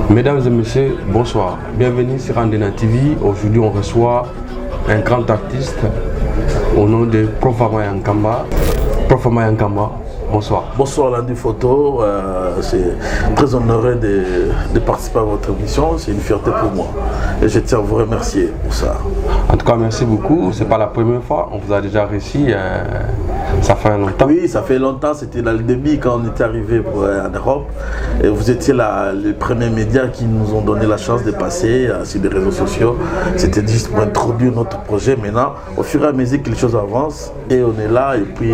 Mesdames et messieurs, bonsoir. Bienvenue sur Andena TV. Aujourd'hui, on reçoit un grand artiste au nom de Profama Yankamba. Profama Yankamba, bonsoir. Bonsoir Landy Photo, c'est très honoré de participer à votre émission, c'est une fierté pour moi et je tiens à vous remercier pour ça. En tout cas, merci beaucoup, c'est pas la première fois, on vous a déjà réussi, ça fait longtemps. Oui, ça fait longtemps, c'était dans le début quand on était arrivé en Europe et vous étiez les premiers médias qui nous ont donné la chance de passer sur les réseaux sociaux. C'était juste pour introduire notre projet. Maintenant, au fur et à mesure que les choses avancent et on est là et puis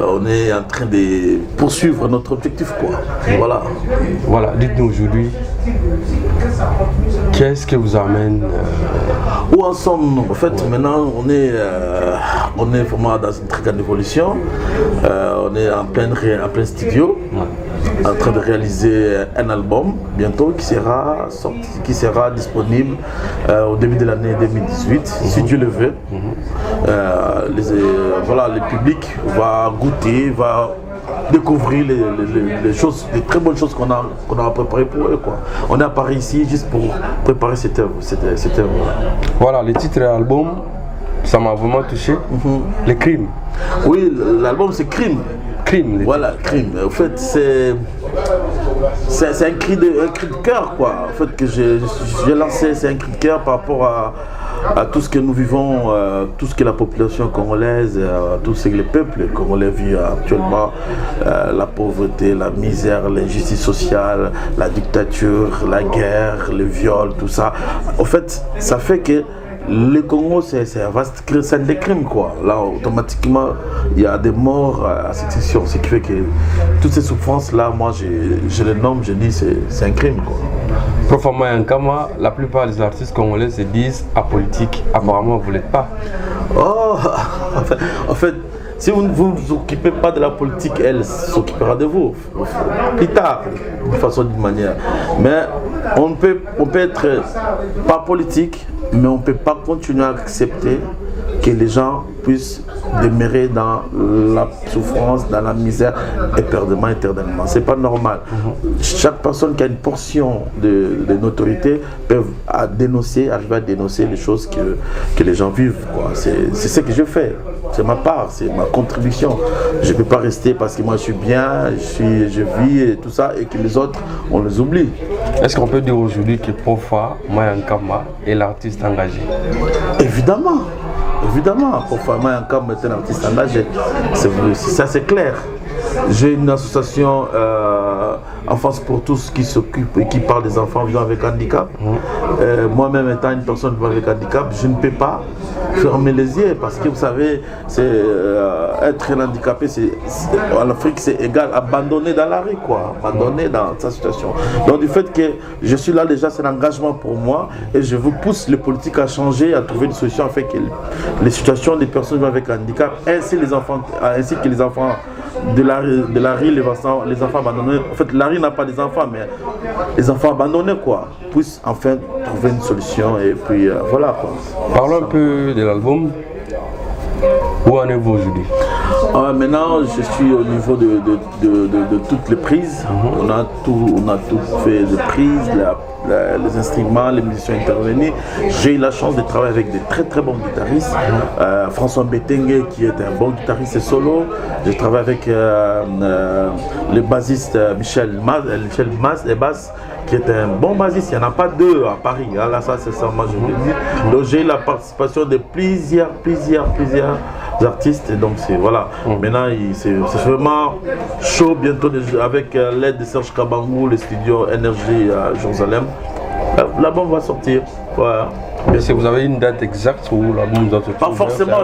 on est en train de poursuivre notre objectif, quoi. Voilà. Voilà, dites-nous aujourd'hui, qu'est-ce qui vous amène Où en sommes-nous? En fait, maintenant, on est vraiment dans une très grande évolution. On est en plein studio, en train de réaliser un album bientôt qui sera disponible au début de l'année 2018, si Dieu le veut. Voilà, le public va goûter, va découvrir les choses, les très bonnes choses qu'on a préparées pour eux, quoi. On est à Paris ici juste pour préparer cette œuvre. Voilà, le titre de l'album, ça m'a vraiment touché. Les crimes. Oui, l'album c'est Crime. Crime. Voilà, Crime. En fait, c'est un cri de cœur, quoi. En fait, que j'ai lancé, c'est un cri de cœur par rapport à tout ce que nous vivons, tout ce que la population congolaise, tout ce que le peuple congolais vit actuellement, la pauvreté, la misère, l'injustice sociale, la dictature, la guerre, le viol, tout ça. En fait, ça fait que le Congo, c'est un vaste scène de crimes, quoi. Là, automatiquement, il y a des morts à succession, ce qui fait que toutes ces souffrances-là, moi, je les nomme, je dis, c'est un crime, quoi. Profama Yankamba, la plupart des artistes congolais se disent apolitiques. Apparemment, vous ne l'êtes pas. Oh, en fait, si vous ne vous occupez pas de la politique, elle s'occupera de vous. Plus tard, de façon d'une manière. Mais on peut être pas politique, mais on ne peut pas continuer à accepter que les gens puissent demeurer dans la souffrance, dans la misère, éternellement. C'est pas normal. Chaque personne qui a une portion de notoriété peut arriver à dénoncer les choses que les gens vivent, quoi. C'est ce que je fais. C'est ma part, c'est ma contribution. Je ne peux pas rester parce que moi je suis bien, je vis et tout ça, et que les autres, on les oublie. Est-ce qu'on peut dire aujourd'hui que Profama Yankamba est l'artiste engagé? Évidemment. Évidemment, Profama Yankamba est un artiste engagé. Ça c'est clair. J'ai une association Enfance pour tous qui s'occupe et qui parle des enfants vivant avec handicap. Moi-même étant une personne vivant avec handicap, je ne peux pas fermer les yeux parce que vous savez, être un handicapé, en Afrique c'est égal abandonné dans la rue, quoi, abandonné dans sa situation. Donc du fait que je suis là déjà, c'est un engagement pour moi et je vous pousse les politiques à changer, à trouver une solution afin que les situations des personnes vivant avec handicap ainsi que les enfants de la rue, les enfants abandonnés. En fait, la rue n'a pas des enfants, mais les enfants abandonnés, quoi, puissent enfin trouver une solution et puis voilà, quoi. Parlons un peu de l'album. Où en êtes-vous aujourd'hui? Maintenant, je suis au niveau de toutes les prises. On a tout fait de prises, les instruments, les musiciens intervenus. J'ai eu la chance de travailler avec des très très bons guitaristes. François Betengue qui est un bon guitariste solo. J'ai travaillé avec le bassiste Michel Mas et basse, qui est un bon bassiste. Il n'y en a pas deux à Paris. Là, ça c'est ça, moi je le dis. Donc j'ai eu la participation de plusieurs artistes. Et donc c'est voilà. Maintenant c'est vraiment chaud bientôt avec l'aide de Serge Kabangou, le studio Énergie à Jérusalem. L'album va sortir. Voilà. Est-ce que vous avez une date exacte où l'album doit sortir? Pas forcément.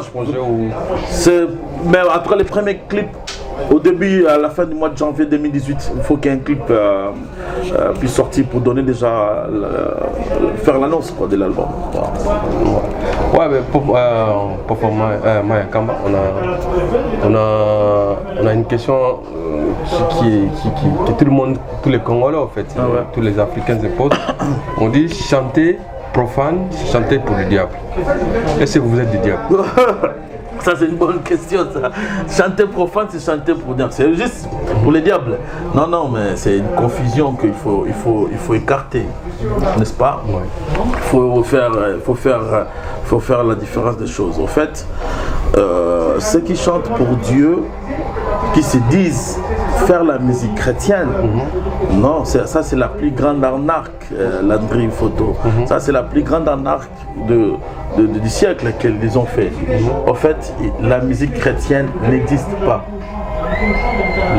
Mais entre les premiers clips Au début, à la fin du mois de janvier 2018, il faut qu'un clip puisse sortir pour donner déjà, faire l'annonce de l'album. Ouais, mais pour Maya Kamba, on a une question que tout le monde, tous les Congolais en fait, tous les Africains se posent. On dit chanter profane, chanter pour le diable. Est-ce que vous êtes du diable? Ça c'est une bonne question ça. Chanter profane c'est chanter pour diable. C'est juste pour les diables. Non, non, mais c'est une confusion qu'il faut écarter. N'est-ce pas? Il faut faire la différence des choses. En fait, ceux qui chantent pour Dieu, qui se disent faire la musique chrétienne, non, ça c'est la plus grande arnaque, Landry Photo. Ça c'est la plus grande arnaque du siècle qu'ils ont fait. En fait, la musique chrétienne n'existe pas.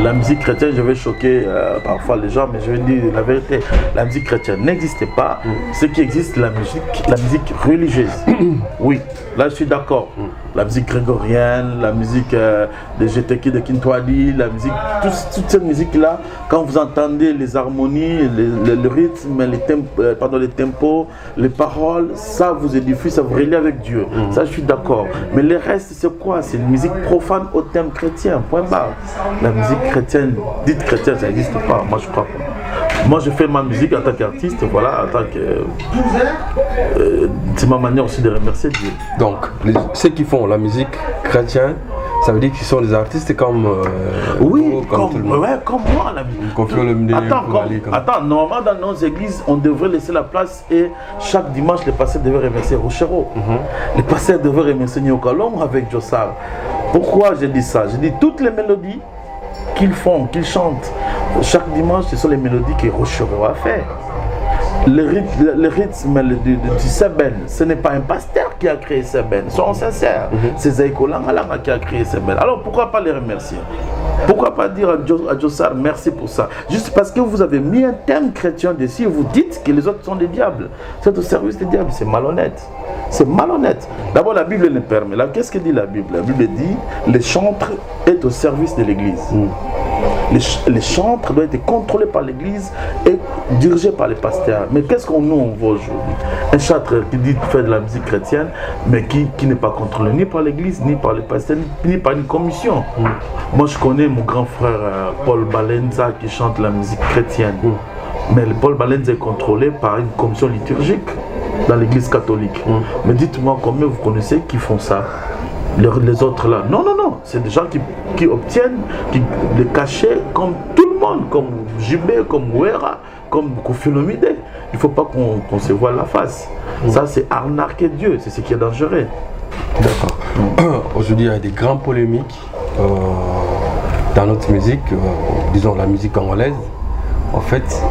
La musique chrétienne, je vais choquer parfois les gens, mais je vais dire la vérité. La musique chrétienne n'existait pas. Ce qui existe, la musique religieuse. Oui, là je suis d'accord. La musique grégorienne, la musique de Jeteki de Kintwadi, la musique, toute cette musique-là, quand vous entendez les harmonies, le rythme, les tempos, les paroles, ça vous édifie, ça vous relie avec Dieu. Ça je suis d'accord. Mais le reste, c'est quoi? C'est une musique profane au thème chrétien. Point barre. La musique chrétienne, dite chrétienne, ça n'existe pas. Moi, je crois pas. Moi, je fais ma musique en tant qu'artiste, voilà, en tant que... c'est ma manière aussi de remercier Dieu. Donc, ceux qui font la musique chrétienne, ça veut dire qu'ils sont des artistes comme... oui, comme moi, la musique. Attends, normalement, dans nos églises, on devrait laisser la place et chaque dimanche, les pasteurs devaient remercier Rochero. Les pasteurs devaient remercier Nyokalong avec Jossar. Pourquoi j'ai dit ça? J'ai dit toutes les mélodies qu'ils font, qu'ils chantent chaque dimanche, ce sont les mélodies que Rochero a fait. Le rythme du Seben, ce n'est pas un pasteur qui a créé Seben, soyons sincères. C'est Zaïko Langalanga qui a créé Seben. Alors pourquoi pas les remercier? Pourquoi pas dire à Jossar merci pour ça? Juste parce que vous avez mis un thème chrétien dessus et vous dites que les autres sont des diables. C'est au service des diables, c'est malhonnête. C'est malhonnête. D'abord, la Bible le permet. Là, qu'est-ce que dit la Bible? La Bible dit le chantre est au service de l'Église. Les chantres doivent être contrôlés par l'Église et dirigés par les pasteurs. Mais qu'est-ce qu'on voit aujourd'hui? Un chantre qui dit faire de la musique chrétienne, mais qui n'est pas contrôlé ni par l'Église, ni par les pasteurs, ni par une commission. Moi, je connais mon grand frère Paul Balenza qui chante la musique chrétienne. Mais le Paul Balenza est contrôlé par une commission liturgique dans l'Église catholique. Mais dites-moi combien vous connaissez qui font ça? Les autres là, non, c'est des gens qui obtiennent le cachet comme tout le monde, comme Jibé, comme Ouera, comme Kofi Olomide. Il ne faut pas qu'on se voile la face. Ça, c'est arnaquer Dieu, c'est ce qui est dangereux. D'accord. Aujourd'hui, il y a des grandes polémiques dans notre musique, disons la musique congolaise. En fait,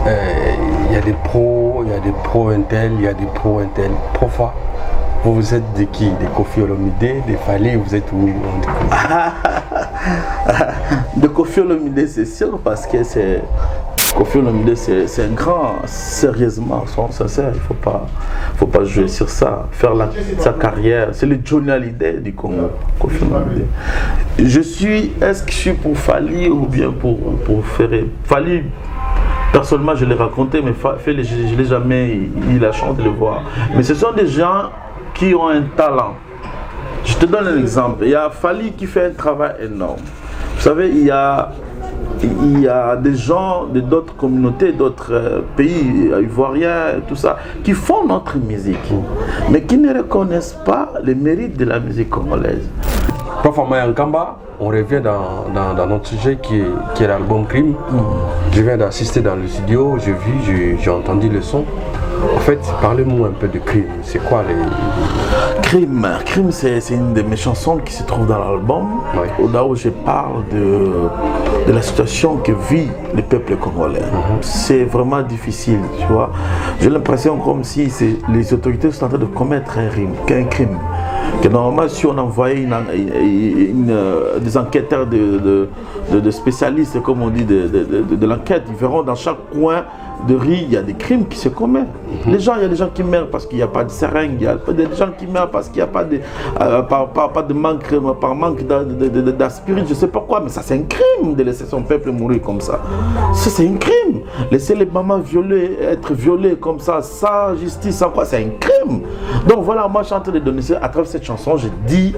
il y a des pros, il y a des pro-intel, il y a des pro-intel, profa. Vous êtes de qui? Des Kofi Olomide, des Fally, vous êtes où? De Kofi Olomide, c'est sûr, parce que c'est... Kofi Olomide, c'est un grand, sérieusement, soyons sincères, il ne faut pas jouer sur ça. Faire sa carrière, c'est le Johnny Hallyday du Congo, Kofi Olomide. Est-ce que je suis pour Fally ou bien pour Ferré? Fally, personnellement, je l'ai raconté, mais je ne l'ai jamais eu la chance de le voir. Mais ce sont des gens qui ont un talent. Je te donne un exemple. Il y a Fally qui fait un travail énorme. Vous savez, il y a des gens d'autres communautés, d'autres pays ivoiriens, tout ça, qui font notre musique, mais qui ne reconnaissent pas les mérites de la musique congolaise. Prof Maya Kamba, on revient dans notre sujet qui est l'album Crime. Je viens d'assister dans le studio, j'ai entendu le son. En fait, parlez-moi un peu de Crime. C'est quoi les... Crime, c'est une de mes chansons qui se trouve dans l'album. Là où je parle de la situation que vit le peuple congolais. C'est vraiment difficile, tu vois. J'ai l'impression comme si les autorités sont en train de commettre un crime. Que normalement, si on envoyait des enquêteurs de spécialistes, comme on dit, de l'enquête, ils verront dans chaque coin de riz, il y a des crimes qui se commettent. Les gens, il y a des gens qui meurent parce qu'il n'y a pas de seringue, il y a des gens qui meurent parce qu'il n'y a pas de, par manque d'aspirine, je ne sais pas quoi, mais ça c'est un crime de laisser son peuple mourir comme ça. Ça c'est un crime. Laisser les mamans être violées comme ça, sans justice, sans quoi, c'est un crime. Donc voilà, moi je suis en train de donner ça à travers cette chanson, je dis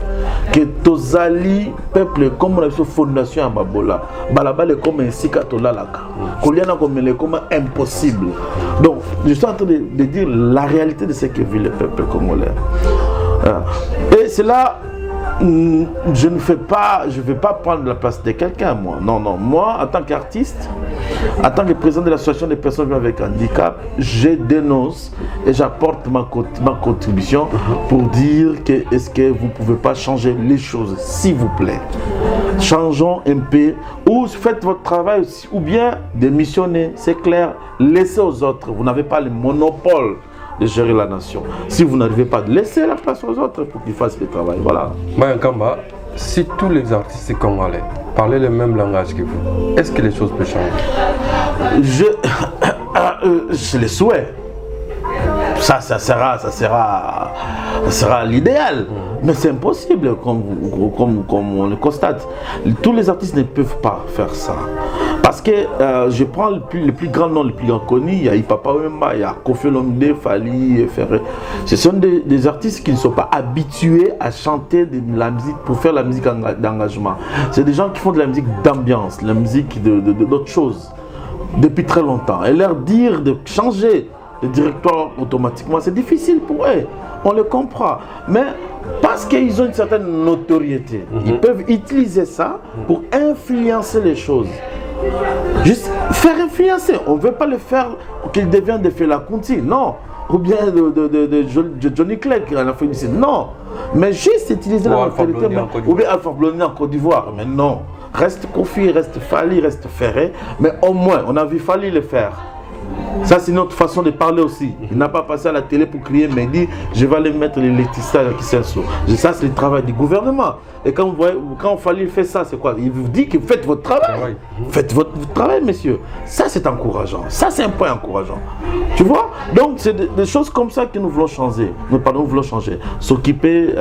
que Tozali, peuple, comme on a fait fondation à Babola, Balaba est comme un sikatolalaka, Koliana comme il est comme impossible. Donc je suis en train de dire la réalité de ce que vit le peuple congolais. Et c'est là, je ne vais pas prendre la place de quelqu'un, moi. Non, non. Moi, en tant qu'artiste, en tant que président de l'association des personnes avec handicap, je dénonce et j'apporte ma contribution pour dire que est-ce que vous ne pouvez pas changer les choses, s'il vous plaît. Changeons un peu, ou faites votre travail, ou bien démissionnez, c'est clair, laissez aux autres. Vous n'avez pas le monopole de gérer la nation. Si vous n'arrivez pas, laissez la place aux autres pour qu'ils fassent le travail. Voilà. Mayankamba, si tous les artistes congolais parlaient le même langage que vous, est-ce que les choses peuvent changer? Je le souhaite. Ça sera l'idéal. Mais c'est impossible, comme on le constate. Tous les artistes ne peuvent pas faire ça. Parce que je prends les plus grands noms, les plus grands connus, il y a Ipapa Wemba, il y a Kofi Olomide, Fali, Ferré. Ce sont des artistes qui ne sont pas habitués à chanter de la musique, pour faire la musique d'engagement. C'est des gens qui font de la musique d'ambiance, la musique d'autres choses, depuis très longtemps. Et leur dire de changer le directoire automatiquement, c'est difficile pour eux. On le comprend. Mais parce qu'ils ont une certaine notoriété, ils peuvent utiliser ça pour influencer les choses. Juste faire influencer. On ne veut pas le faire qu'il devienne de Fela Kuti, non. Ou bien de Johnny Clegg en Afrique du Sud, non. Mais juste utiliser la notoriété. Ou bien Alpha Blondy en Côte d'Ivoire, mais non. Reste Kofi, reste Fali, reste Ferré. Mais au moins, on a vu Fali le faire. Ça, c'est notre façon de parler aussi. Il n'a pas passé à la télé pour crier, mais il dit je vais aller mettre l'électricité qui s'installe. Ça, c'est le travail du gouvernement. Et quand Fali fait ça, c'est quoi? Il vous dit que faites votre travail. Faites votre travail, messieurs. Ça, c'est encourageant. Ça, c'est un point encourageant. Tu vois? Donc, c'est des choses comme ça que nous voulons changer. Nous voulons changer. S'occuper,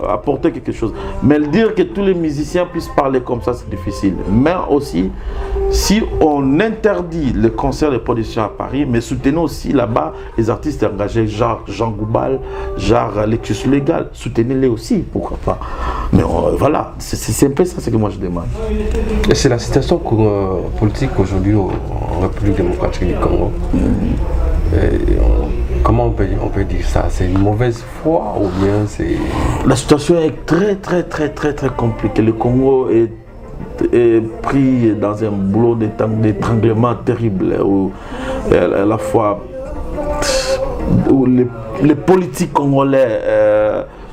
apporter quelque chose. Mais le dire que tous les musiciens puissent parler comme ça, c'est difficile. Mais aussi, si on interdit le concert de production à Paris, mais soutenons aussi là-bas les artistes engagés, genre Jean Goubal, genre Lectus Légal, soutenez-les aussi, pourquoi pas. Mais voilà, c'est un peu ça ce que moi je demande. Et c'est la situation politique aujourd'hui en République démocratique du Congo. Comment on peut dire ça? C'est une mauvaise foi ou bien c'est... La situation est très compliquée. Le Congo est pris dans un boulot d'étranglement terrible où à la fois où les politiques congolais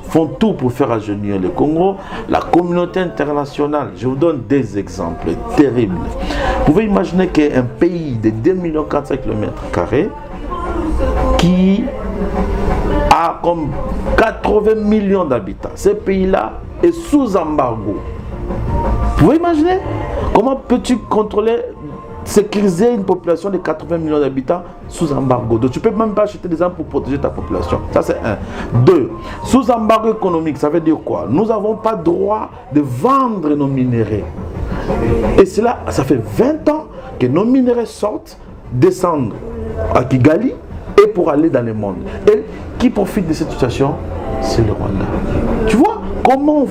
font tout pour faire agenouiller le Congo, la communauté internationale. Je vous donne des exemples terribles. Vous pouvez imaginer qu'un pays de 2 400 km² qui a comme 80 millions d'habitants, ce pays-là est sous embargo. Vous pouvez imaginer? Comment peux-tu contrôler, sécuriser une population de 80 millions d'habitants sous embargo? Donc tu ne peux même pas acheter des armes pour protéger ta population. Ça c'est un. 2. Sous embargo économique, ça veut dire quoi? Nous n'avons pas droit de vendre nos minéraux. Et cela, ça fait 20 ans que nos minéraux sortent, descendent à Kigali et pour aller dans le monde. Et qui profite de cette situation? C'est le Rwanda. Tu vois comment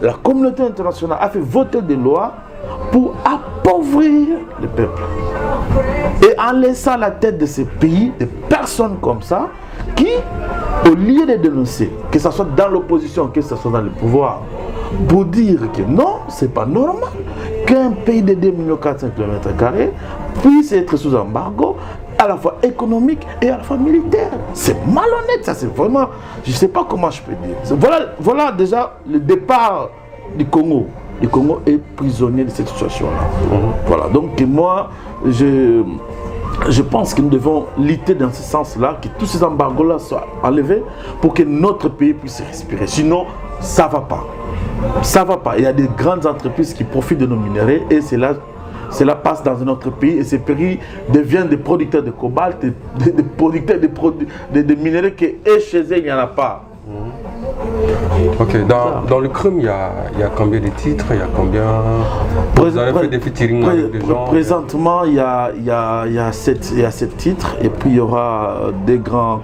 la communauté internationale a fait voter des lois pour appauvrir le peuple. Et en laissant la tête de ces pays, des personnes comme ça, qui, au lieu de dénoncer, que ce soit dans l'opposition, que ce soit dans le pouvoir, pour dire que non, c'est pas normal qu'un pays de 2 400 km² puisse être sous embargo, à la fois économique et à la fois militaire. C'est malhonnête, ça c'est vraiment, je ne sais pas comment je peux dire. Voilà déjà le départ du Congo. Le Congo est prisonnier de cette situation-là. Voilà, donc moi, je pense que nous devons lutter dans ce sens-là, que tous ces embargos-là soient enlevés pour que notre pays puisse respirer. Sinon, ça ne va pas. Ça ne va pas. Il y a des grandes entreprises qui profitent de nos minéraux et c'est là cela passe dans un autre pays et ces pays deviennent des producteurs de cobalt, des producteurs de minéraux que chez eux, il n'y en a pas. Ok, dans le crime, il y a combien de titres? Il y a combien? Vous avez fait des featuring avec des gens? Présentement, il y a 7 titres et puis il y aura des grands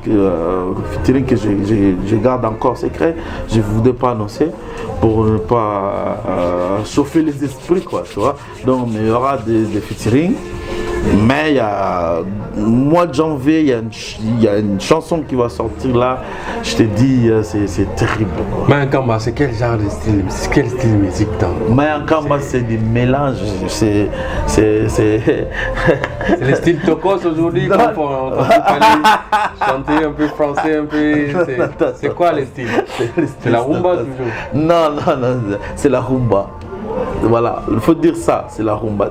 featuring que je garde encore secret. Je ne voudrais pas annoncer pour ne pas chauffer les esprits, quoi, tu vois. Donc, il y aura des featuring. Mais il y a mois de janvier, il y a une chanson qui va sortir là. Je te dis, c'est terrible. Mayankamba, c'est quel genre de style? C'est quel style de musique? Mayankamba, c'est des mélanges. C'est le style Tokos aujourd'hui, quand on chanter un peu français, un peu. C'est quoi le style? C'est la rumba toujours? Non, c'est la rumba. Voilà, il faut dire ça, c'est la rumba.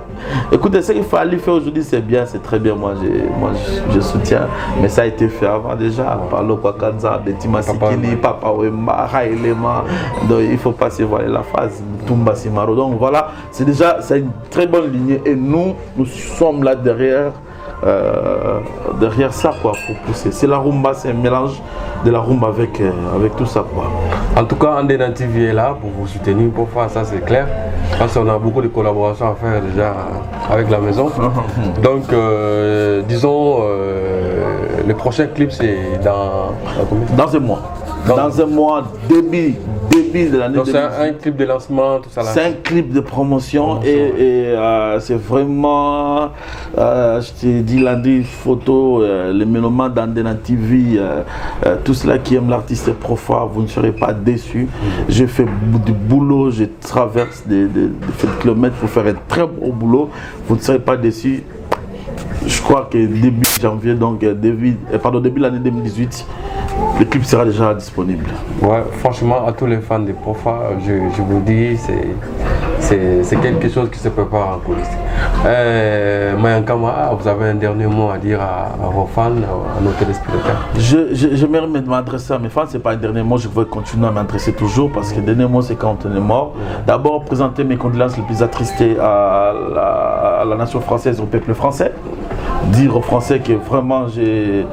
Écoutez, ce qu'il fallait faire aujourd'hui, c'est bien, c'est très bien. Moi, je soutiens, mais ça a été fait avant déjà. Par Lokwakanza, Betima Sikini, Papa Wemba, Raïlema. Donc, il ne faut pas se voiler la phase. Tumba Simaro. Donc, voilà, c'est une très bonne lignée. Et nous sommes là derrière ça, quoi, pour pousser. C'est la rumba, c'est un mélange de la rumba avec tout ça, quoi. En tout cas, Andena TV est là pour vous soutenir, pour faire ça, c'est clair. Parce qu'on a beaucoup de collaborations à faire déjà avec la maison. Donc, disons, le prochain clip, c'est dans un mois. Dans un mois, début de l'année. Donc, c'est un clip de lancement, tout ça là. C'est un clip de promotion et c'est vraiment, je t'ai dit lundi, photo, les mélomanes d'Andena TV, tous ceux qui aiment l'artiste Profa, vous ne serez pas déçus. J'ai fait du boulot, je traverse des kilomètres pour faire un très beau boulot, vous ne serez pas déçus. Je crois que début janvier, donc début de l'année 2018, le clip sera déjà disponible. Ouais, franchement, à tous les fans de Profa, je vous dis, c'est quelque chose qui se prépare en coulisses. Mayankamba, vous avez un dernier mot à dire à vos fans, à nos téléspectateurs? J'aimerais m'adresser à mes fans, c'est pas un dernier mot, je veux continuer à m'adresser toujours parce que le dernier mot c'est quand on est mort. D'abord, présenter mes condoléances les plus attristées à la nation française, au peuple français. Dire aux Français que vraiment je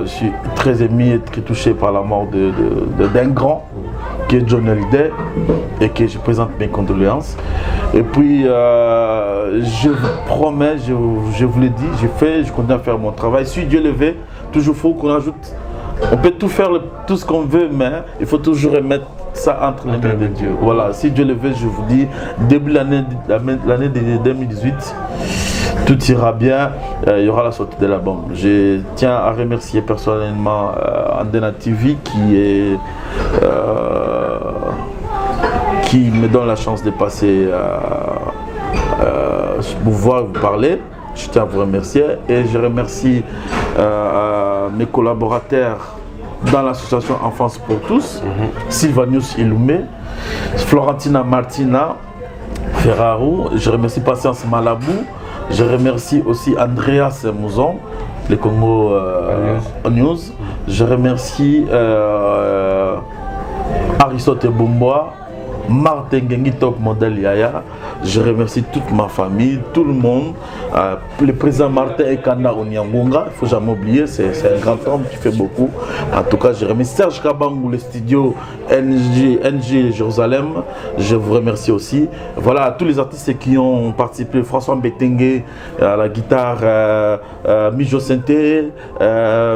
suis très ému et très touché par la mort d'un grand qui est John Hallyday et que je présente mes condoléances. Et puis je vous promets, je vous l'ai dit, je continue à faire mon travail. Si Dieu le veut, toujours faut qu'on ajoute. On peut tout faire, tout ce qu'on veut, mais il faut toujours remettre ça entre les mains de Dieu. Voilà, si Dieu le veut, je vous dis, début de l'année 2018, tout ira bien, il y aura la sortie de l'album. Je tiens à remercier personnellement Andena TV qui me donne la chance de passer pour pouvoir vous parler. Je tiens à vous remercier et je remercie mes collaborateurs dans l'association Enfance pour tous, Sylvanus Iloumé, Florentina Martina Ferraro, je remercie Patience Malabou, je remercie aussi Andreas Mouzon, le Congo News, je remercie Aristote Bumboa, Martin Gengi Top Model Yaya, je remercie toute ma famille, tout le monde, le président Martin Ekanda Onyangonga, il ne faut jamais oublier, c'est un grand homme qui fait beaucoup. En tout cas, je remercie Serge Kabangou, le studio NG Jérusalem, je vous remercie aussi. Voilà, tous les artistes qui ont participé, François Mbetengue à la guitare, Mijo Senté,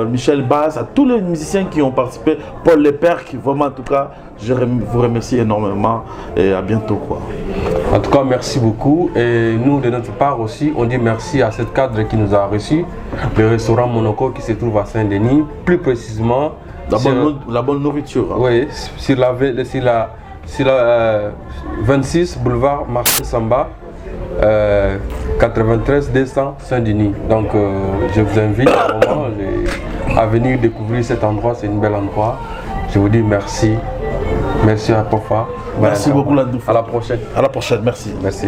Michel Bass, à tous les musiciens qui ont participé, Paul Leperc, vraiment en tout cas, je vous remercie énormément et à bientôt, quoi. En tout cas, merci beaucoup. Et nous, de notre part aussi, on dit merci à cette cadre qui nous a reçus, le restaurant Monaco qui se trouve à Saint-Denis, plus précisément. La bonne nourriture. Hein. Oui, sur la 26 boulevard Marché Samba, 93 200 Saint-Denis. Donc, je vous invite vraiment à venir découvrir cet endroit, c'est un bel endroit. Je vous dis merci. Merci à Profa. Merci beaucoup, Landouf. À la prochaine. À la prochaine, merci. Merci.